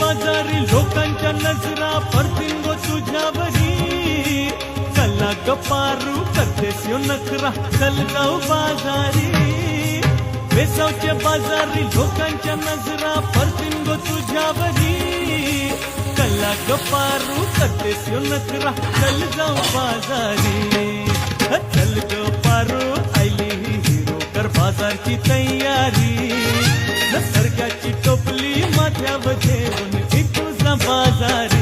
बाजारी लोकांच्या नजरा परतीन गो तुझ्यावरी चला ग पारू करतेस यो नखरा चल जाऊ बाजारी वेसावच्या बाजारी लोकांच्या नजरा परतीन गो तुझ्यावरी चला ग पारू करतेस यो नखरा चल जाऊ बाजारी चल ग पारू आयली ही हिरो कर बाजारची तयारी सरक्याची टोपली माथ्यावर ठेवून तुझा बाजार